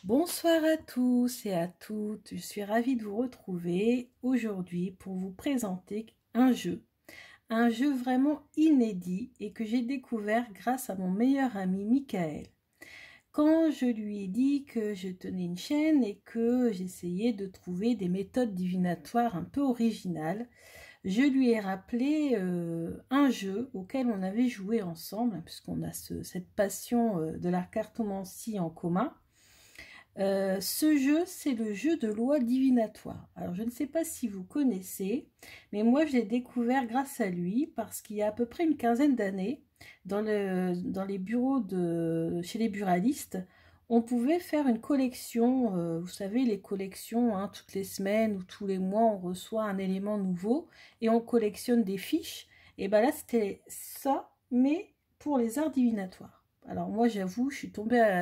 Bonsoir à tous et à toutes, je suis ravie de vous retrouver aujourd'hui pour vous présenter un jeu vraiment inédit et que j'ai découvert grâce à mon meilleur ami Michael. Quand je lui ai dit que je tenais une chaîne et que j'essayais de trouver des méthodes divinatoires un peu originales, je lui ai rappelé un jeu auquel on avait joué ensemble, puisqu'on a cette passion de la cartomancie en commun. Ce jeu, c'est le jeu de loi divinatoire. Alors, je ne sais pas si vous connaissez, mais moi, je l'ai découvert grâce à lui, parce qu'il y a à peu près une quinzaine d'années, dans les bureaux chez les buralistes, on pouvait faire une collection, vous savez, les collections, hein, toutes les semaines ou tous les mois, on reçoit un élément nouveau et on collectionne des fiches. Et bien là, c'était ça, mais pour les arts divinatoires. Alors moi, j'avoue, je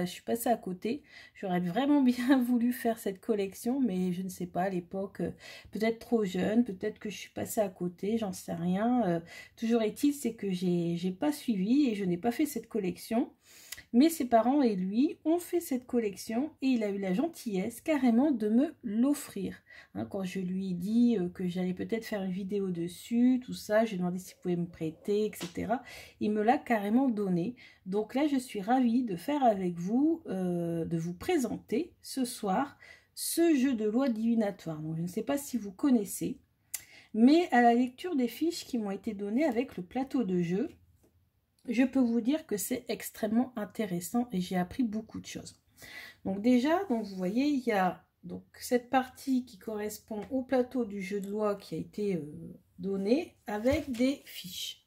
suis passée à côté. J'aurais vraiment bien voulu faire cette collection, mais je ne sais pas, à l'époque, peut-être trop jeune, peut-être que je suis passée à côté, j'en sais rien. Toujours est-il, c'est que j'ai pas suivi et je n'ai pas fait cette collection. Mais ses parents et lui ont fait cette collection et il a eu la gentillesse carrément de me l'offrir. Hein, quand je lui ai dit que j'allais peut-être faire une vidéo dessus, tout ça, j'ai demandé s'il pouvait me prêter, etc. Il me l'a carrément donné. Donc là, je suis ravie de faire avec vous, de vous présenter ce soir ce jeu de loi divinatoire. Donc, je ne sais pas si vous connaissez, mais à la lecture des fiches qui m'ont été données avec le plateau de jeu, je peux vous dire que c'est extrêmement intéressant et j'ai appris beaucoup de choses. Donc déjà, vous voyez, il y a donc cette partie qui correspond au plateau du jeu de loi qui a été donné avec des fiches.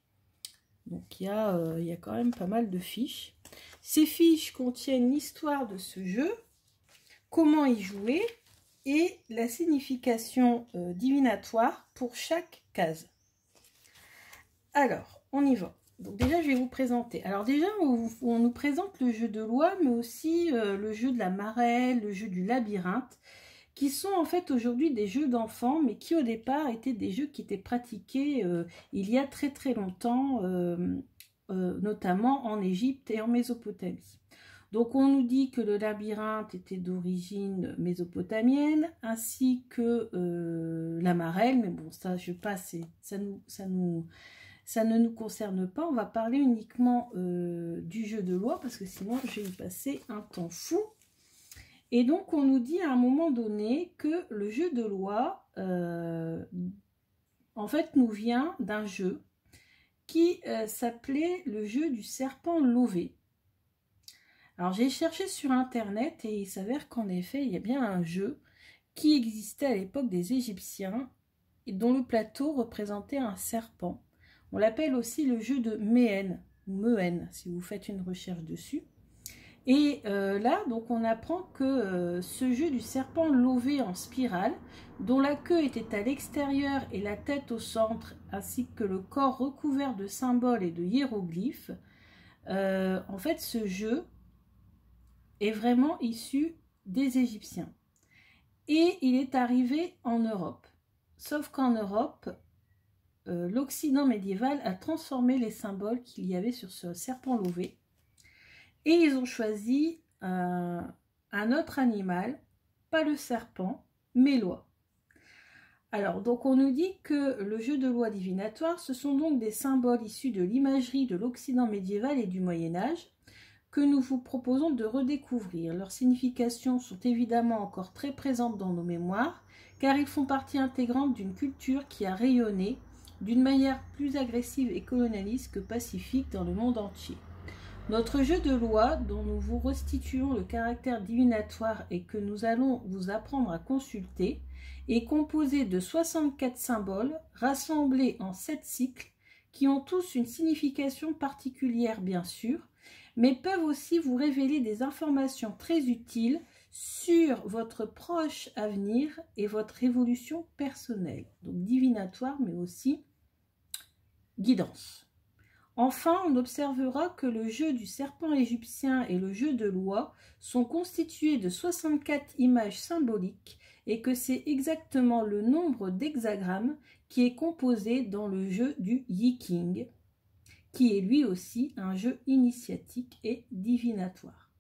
Donc il y a quand même pas mal de fiches. Ces fiches contiennent l'histoire de ce jeu, comment y jouer et la signification divinatoire pour chaque case. Alors, on y va. Donc déjà, je vais vous présenter. Alors déjà, on nous présente le jeu de loi, mais aussi le jeu de la marelle, le jeu du labyrinthe, qui sont en fait aujourd'hui des jeux d'enfants, mais qui au départ étaient des jeux qui étaient pratiqués il y a très très longtemps, notamment en Égypte et en Mésopotamie. Donc on nous dit que le labyrinthe était d'origine mésopotamienne, ainsi que la marelle, mais bon, ça je passe, ça ne nous concerne pas. On va parler uniquement du jeu de loi, parce que sinon je vais y passer un temps fou. Et donc on nous dit à un moment donné que le jeu de loi, en fait, nous vient d'un jeu qui s'appelait le jeu du serpent lové. Alors j'ai cherché sur internet et il s'avère qu'en effet il y a bien un jeu qui existait à l'époque des Égyptiens et dont le plateau représentait un serpent. On l'appelle aussi le jeu de Méhen, ou Mehen, si vous faites une recherche dessus. Et là, donc, on apprend que ce jeu du serpent lové en spirale, dont la queue était à l'extérieur et la tête au centre, ainsi que le corps recouvert de symboles et de hiéroglyphes, en fait, ce jeu est vraiment issu des Égyptiens. Et il est arrivé en Europe. Sauf qu'en Europe, l'Occident médiéval a transformé les symboles qu'il y avait sur ce serpent lové. Et ils ont choisi un autre animal, pas le serpent, mais l'oie. Alors, donc on nous dit que le jeu de loi divinatoire, ce sont donc des symboles issus de l'imagerie de l'Occident médiéval et du Moyen-Âge que nous vous proposons de redécouvrir. Leurs significations sont évidemment encore très présentes dans nos mémoires, car ils font partie intégrante d'une culture qui a rayonné d'une manière plus agressive et colonialiste que pacifique dans le monde entier. Notre jeu de loi, dont nous vous restituons le caractère divinatoire et que nous allons vous apprendre à consulter, est composé de 64 symboles rassemblés en 7 cycles qui ont tous une signification particulière bien sûr, mais peuvent aussi vous révéler des informations très utiles sur votre proche avenir et votre évolution personnelle. Donc divinatoire, mais aussi guidance. Enfin, on observera que le jeu du serpent égyptien et le jeu de loi sont constitués de 64 images symboliques et que c'est exactement le nombre d'hexagrammes qui est composé dans le jeu du Yi-King, qui est lui aussi un jeu initiatique et divinatoire.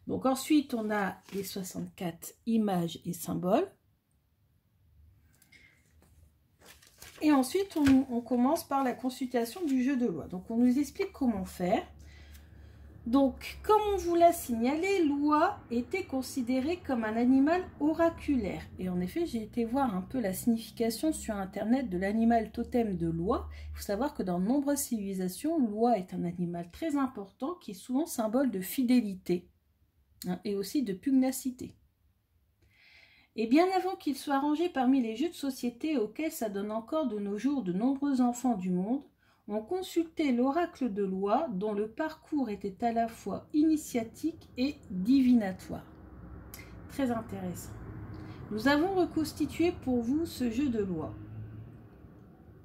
Donc ensuite, on a les 64 images et symboles. Et ensuite, on commence par la consultation du jeu de loi. Donc on nous explique comment faire. Donc, comme on vous l'a signalé, l'oie était considérée comme un animal oraculaire. Et en effet, j'ai été voir un peu la signification sur Internet de l'animal totem de l'oie. Il faut savoir que dans de nombreuses civilisations, l'oie est un animal très important qui est souvent symbole de fidélité, hein, et aussi de pugnacité. Et bien avant qu'il soit rangé parmi les jeux de société auxquels ça donne encore de nos jours de nombreux enfants du monde, on consultait l'oracle de loi dont le parcours était à la fois initiatique et divinatoire. Très intéressant. Nous avons reconstitué pour vous ce jeu de loi.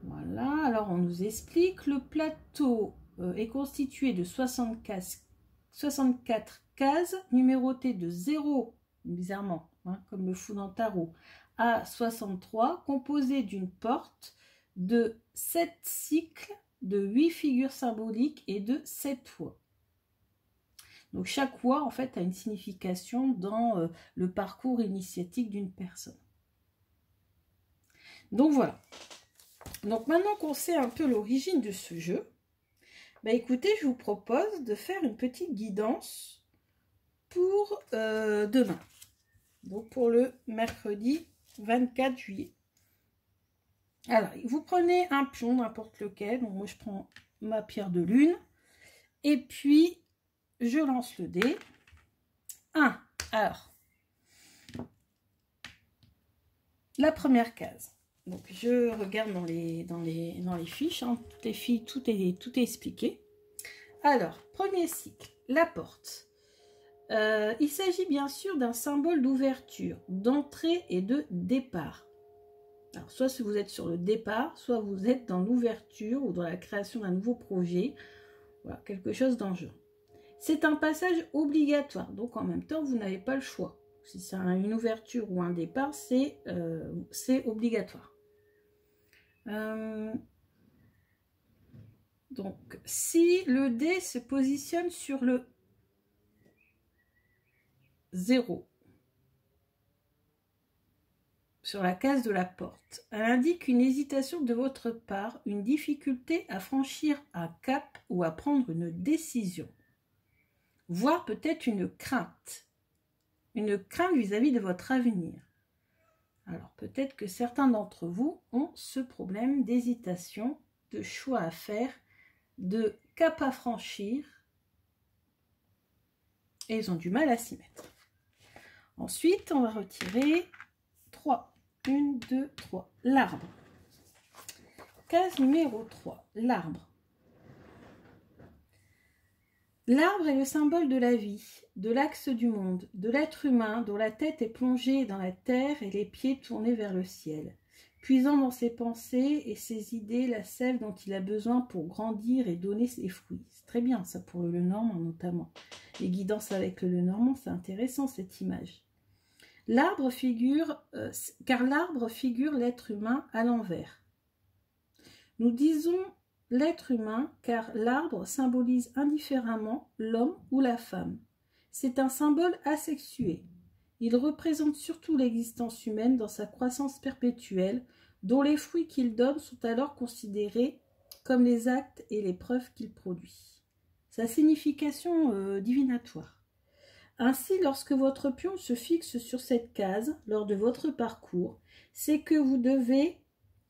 Voilà, alors on nous explique. Le plateau est constitué de 64 cases numérotées de 0, bizarrement, hein, comme le fou dans le tarot, à 63, composées d'une porte, de 7 cycles, de 8 figures symboliques et de 7 voix. Donc chaque voix en fait a une signification dans le parcours initiatique d'une personne. Donc voilà. Donc maintenant qu'on sait un peu l'origine de ce jeu, bah écoutez, je vous propose de faire une petite guidance pour demain. Donc pour le mercredi 24 juillet. Alors, vous prenez un pion, n'importe lequel. Donc moi, je prends ma pierre de lune. Et puis, je lance le dé. 1. Alors, la première case. Donc, je regarde dans les fiches. Hein, toutes les filles, tout est expliqué. Alors, premier cycle, la porte. Il s'agit bien sûr d'un symbole d'ouverture, d'entrée et de départ. Alors, soit si vous êtes sur le départ, soit vous êtes dans l'ouverture ou dans la création d'un nouveau projet. Voilà, quelque chose dans le genre. C'est un passage obligatoire, donc en même temps, vous n'avez pas le choix. Si c'est une ouverture ou un départ, c'est obligatoire. Donc, si le dé se positionne sur le 0, sur la case de la porte, elle indique une hésitation de votre part, une difficulté à franchir un cap ou à prendre une décision, voire peut-être une crainte vis-à-vis de votre avenir. Alors peut-être que certains d'entre vous ont ce problème d'hésitation, de choix à faire, de cap à franchir, et ils ont du mal à s'y mettre. Ensuite, on va retirer 3. 1, 2, 3. L'arbre. Case numéro 3. L'arbre. L'arbre est le symbole de la vie, de l'axe du monde, de l'être humain dont la tête est plongée dans la terre et les pieds tournés vers le ciel, puisant dans ses pensées et ses idées la sève dont il a besoin pour grandir et donner ses fruits. C'est très bien ça pour le Lenormand notamment. Les guidances avec le Lenormand, c'est intéressant cette image. L'arbre figure, car l'arbre figure l'être humain à l'envers. Nous disons l'être humain car l'arbre symbolise indifféremment l'homme ou la femme. C'est un symbole asexué. Il représente surtout l'existence humaine dans sa croissance perpétuelle, dont les fruits qu'il donne sont alors considérés comme les actes et les preuves qu'il produit. Sa signification divinatoire. Ainsi, lorsque votre pion se fixe sur cette case lors de votre parcours, c'est que vous devez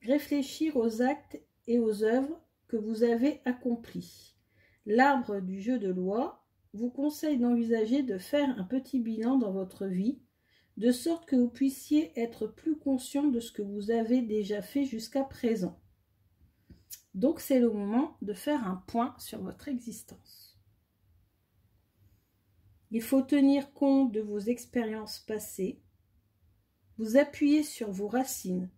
réfléchir aux actes et aux œuvres que vous avez accomplies. L'arbre du jeu de loi vous conseille d'envisager de faire un petit bilan dans votre vie, de sorte que vous puissiez être plus conscient de ce que vous avez déjà fait jusqu'à présent. Donc c'est le moment de faire un point sur votre existence. Il faut tenir compte de vos expériences passées, vous appuyer sur vos racines.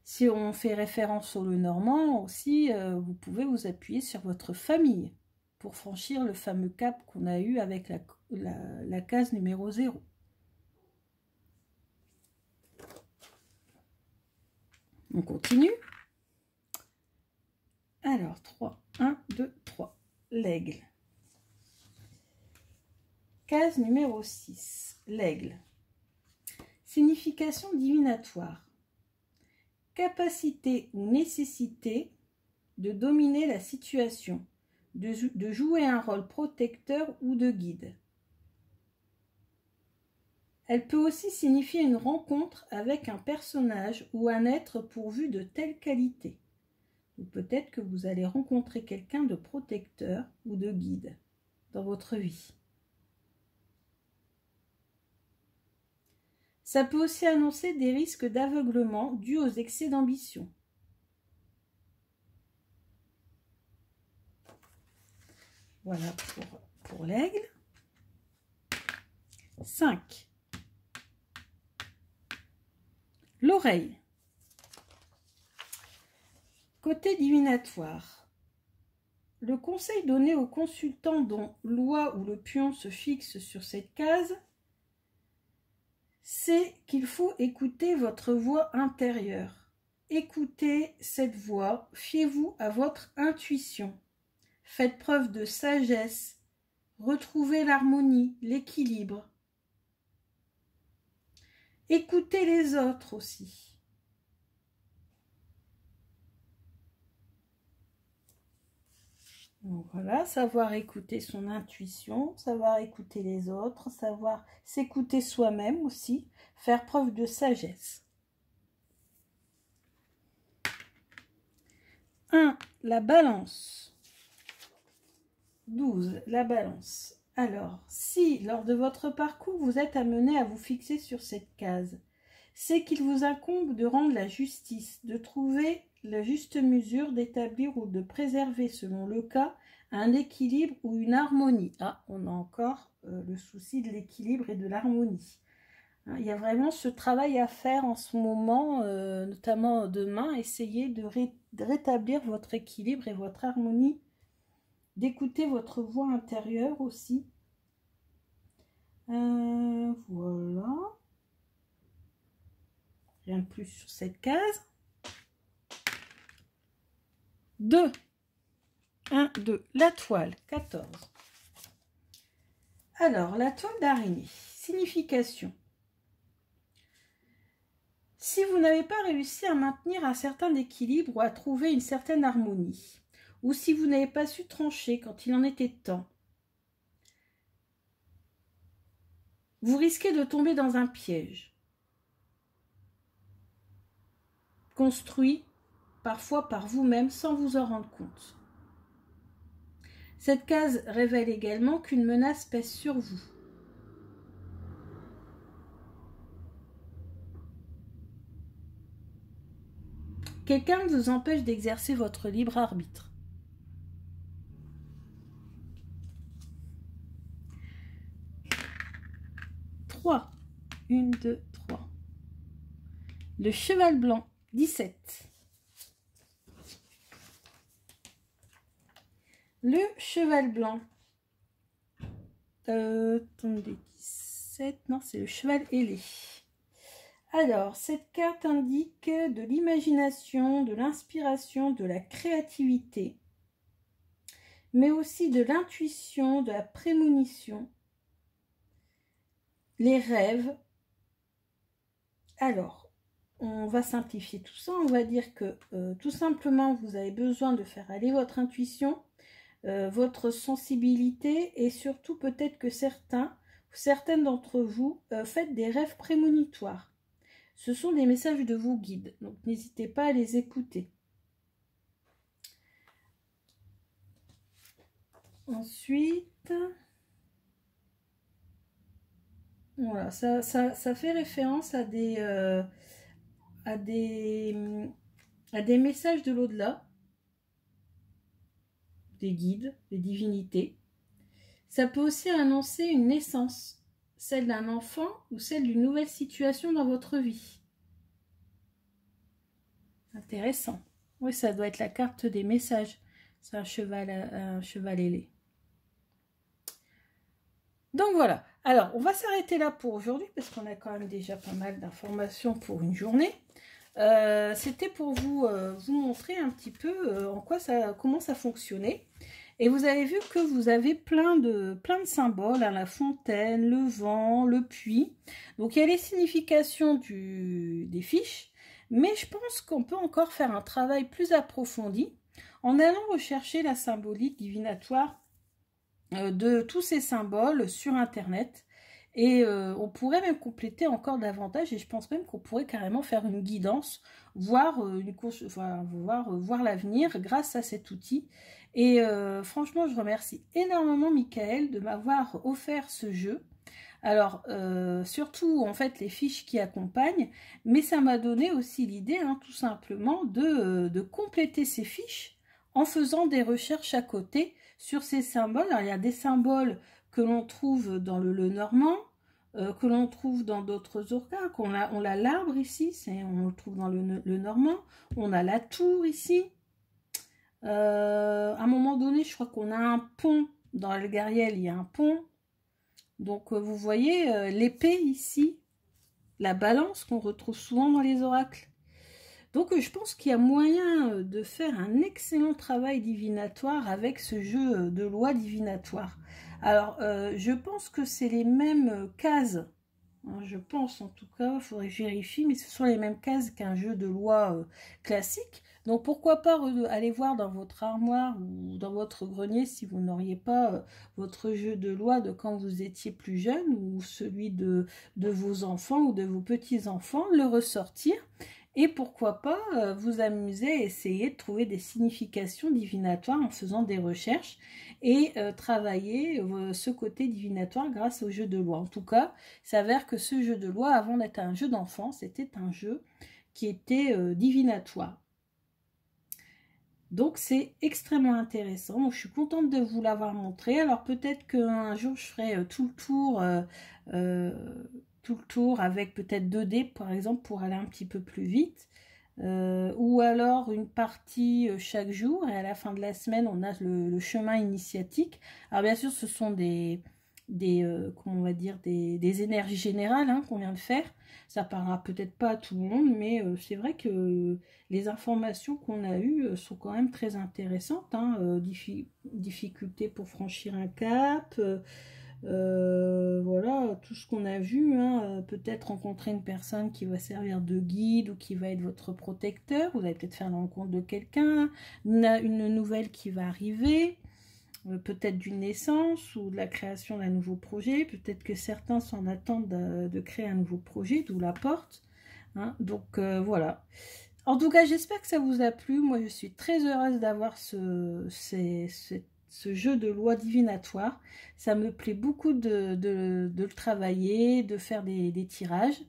Si on fait référence au Lenormand aussi, vous pouvez vous appuyer sur votre famille pour franchir le fameux cap qu'on a eu avec la case numéro 0. On continue. Alors, 3, 1, 2, 3. L'aigle. Case numéro 6, l'aigle. Signification divinatoire. Capacité ou nécessité de dominer la situation, de jouer un rôle protecteur ou de guide. Elle peut aussi signifier une rencontre avec un personnage ou un être pourvu de telles qualités. Ou peut-être que vous allez rencontrer quelqu'un de protecteur ou de guide dans votre vie. Ça peut aussi annoncer des risques d'aveuglement dus aux excès d'ambition. Voilà pour l'aigle. 5. L'oreille. Côté divinatoire. Le conseil donné au consultant dont l'oie ou le pion se fixe sur cette case, c'est qu'il faut écouter votre voix intérieure. Écoutez cette voix, fiez-vous à votre intuition. Faites preuve de sagesse, retrouvez l'harmonie, l'équilibre. Écoutez les autres aussi. Donc voilà, savoir écouter son intuition, savoir écouter les autres, savoir s'écouter soi-même aussi, faire preuve de sagesse. 1. La balance. 12. La balance. Alors, si lors de votre parcours vous êtes amené à vous fixer sur cette case, c'est qu'il vous incombe de rendre la justice, de trouver la juste mesure, d'établir ou de préserver, selon le cas, un équilibre ou une harmonie. Ah, on a encore le souci de l'équilibre et de l'harmonie. Hein, il y a vraiment ce travail à faire en ce moment, notamment demain, essayez de rétablir votre équilibre et votre harmonie, d'écouter votre voix intérieure aussi. Voilà. Rien de plus sur cette case. 2. 1, 2. La toile, 14. Alors, la toile d'araignée. Signification. Si vous n'avez pas réussi à maintenir un certain équilibre ou à trouver une certaine harmonie, ou si vous n'avez pas su trancher quand il en était temps, vous risquez de tomber dans un piège, construit parfois par vous-même sans vous en rendre compte. Cette case révèle également qu'une menace pèse sur vous. Quelqu'un vous empêche d'exercer votre libre arbitre. Trois. 1, 2, 3. Le cheval blanc, 17. Le cheval blanc. Attendez, 17. Non, c'est le cheval ailé. Alors, cette carte indique de l'imagination, de l'inspiration, de la créativité, mais aussi de l'intuition, de la prémonition, les rêves. Alors, on va simplifier tout ça. On va dire que tout simplement, vous avez besoin de faire aller votre intuition, votre sensibilité, et surtout peut-être que certaines d'entre vous faites des rêves prémonitoires. Ce sont des messages de vos guides, donc n'hésitez pas à les écouter. Ensuite, voilà, ça fait référence à des messages de l'au-delà, des guides, des divinités. Ça peut aussi annoncer une naissance, celle d'un enfant ou celle d'une nouvelle situation dans votre vie. Intéressant. Oui, ça doit être la carte des messages. C'est un cheval ailé. Donc voilà. Alors, on va s'arrêter là pour aujourd'hui parce qu'on a quand même déjà pas mal d'informations pour une journée. C'était pour vous montrer un petit peu comment ça fonctionnait. Et vous avez vu que vous avez plein de symboles, hein, la fontaine, le vent, le puits. Donc il y a les significations des fiches, mais je pense qu'on peut encore faire un travail plus approfondi en allant rechercher la symbolique divinatoire de tous ces symboles sur Internet. Et on pourrait même compléter encore davantage, et je pense même qu'on pourrait carrément faire une guidance, voir, voir l'avenir grâce à cet outil. Et franchement, je remercie énormément Michael de m'avoir offert ce jeu. Alors, surtout, en fait, les fiches qui accompagnent, mais ça m'a donné aussi l'idée, hein, tout simplement, de compléter ces fiches en faisant des recherches à côté sur ces symboles. Alors, il y a des symboles que l'on trouve dans le normand, que l'on trouve dans d'autres orgas. On a l'arbre ici, on le trouve dans le normand. On a la tour ici. À un moment donné, je crois qu'on a un pont. Dans Elgariel, il y a un pont. Donc, vous voyez l'épée ici, la balance qu'on retrouve souvent dans les oracles. Donc, je pense qu'il y a moyen de faire un excellent travail divinatoire avec ce jeu de loi divinatoire. Alors, je pense que c'est les mêmes cases. Je pense en tout cas, il faudrait que je vérifie, mais ce sont les mêmes cases qu'un jeu de loi classique. Donc pourquoi pas aller voir dans votre armoire ou dans votre grenier si vous n'auriez pas votre jeu de loi de quand vous étiez plus jeune ou celui de vos enfants ou de vos petits-enfants, le ressortir. Et pourquoi pas vous amuser à essayer de trouver des significations divinatoires en faisant des recherches et travailler ce côté divinatoire grâce au jeu de loi. En tout cas, il s'avère que ce jeu de loi, avant d'être un jeu d'enfant, c'était un jeu qui était divinatoire. Donc c'est extrêmement intéressant. Donc, je suis contente de vous l'avoir montré. Alors peut-être qu'un jour je ferai tout le tour avec peut-être 2D par exemple pour aller un petit peu plus vite. Ou alors une partie chaque jour et à la fin de la semaine on a le chemin initiatique. Alors bien sûr ce sont comment on va dire, des énergies générales hein, qu'on vient de faire. Ça parlera peut-être pas à tout le monde, mais c'est vrai que les informations qu'on a eues sont quand même très intéressantes. Hein. Difficulté pour franchir un cap, voilà, tout ce qu'on a vu. Hein. Peut-être rencontrer une personne qui va servir de guide ou qui va être votre protecteur. Vous allez peut-être faire la rencontre de quelqu'un, une nouvelle qui va arriver. Peut-être d'une naissance ou de la création d'un nouveau projet. Peut-être que certains sont en attente de créer un nouveau projet, d'où la porte. Hein. Donc voilà. En tout cas, j'espère que ça vous a plu. Moi, je suis très heureuse d'avoir ce jeu de loi divinatoire. Ça me plaît beaucoup de le travailler, de faire des tirages.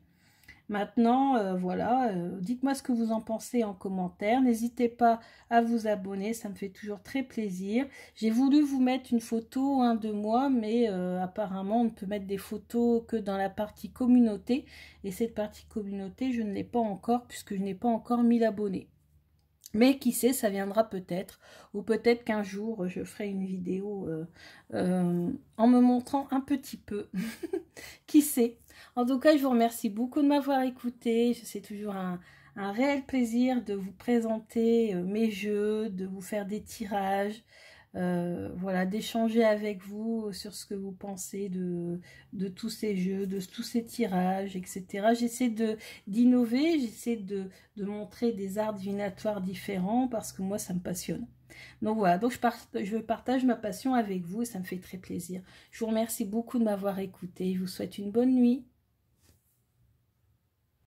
Maintenant, voilà, dites-moi ce que vous en pensez en commentaire. N'hésitez pas à vous abonner, ça me fait toujours très plaisir. J'ai voulu vous mettre une photo de moi, mais apparemment, on ne peut mettre des photos que dans la partie communauté. Et cette partie communauté, je ne l'ai pas encore, puisque je n'ai pas encore 1000 abonnés. Mais qui sait, ça viendra peut-être. Ou peut-être qu'un jour, je ferai une vidéo en me montrant un petit peu. Qui sait. En tout cas, je vous remercie beaucoup de m'avoir écouté. C'est toujours un réel plaisir de vous présenter mes jeux, de vous faire des tirages. Voilà, d'échanger avec vous sur ce que vous pensez de tous ces jeux, de tous ces tirages, etc. J'essaie d'innover, j'essaie de montrer des arts divinatoires différents parce que moi, ça me passionne. Donc voilà, donc je partage ma passion avec vous et ça me fait très plaisir. Je vous remercie beaucoup de m'avoir écouté. Je vous souhaite une bonne nuit.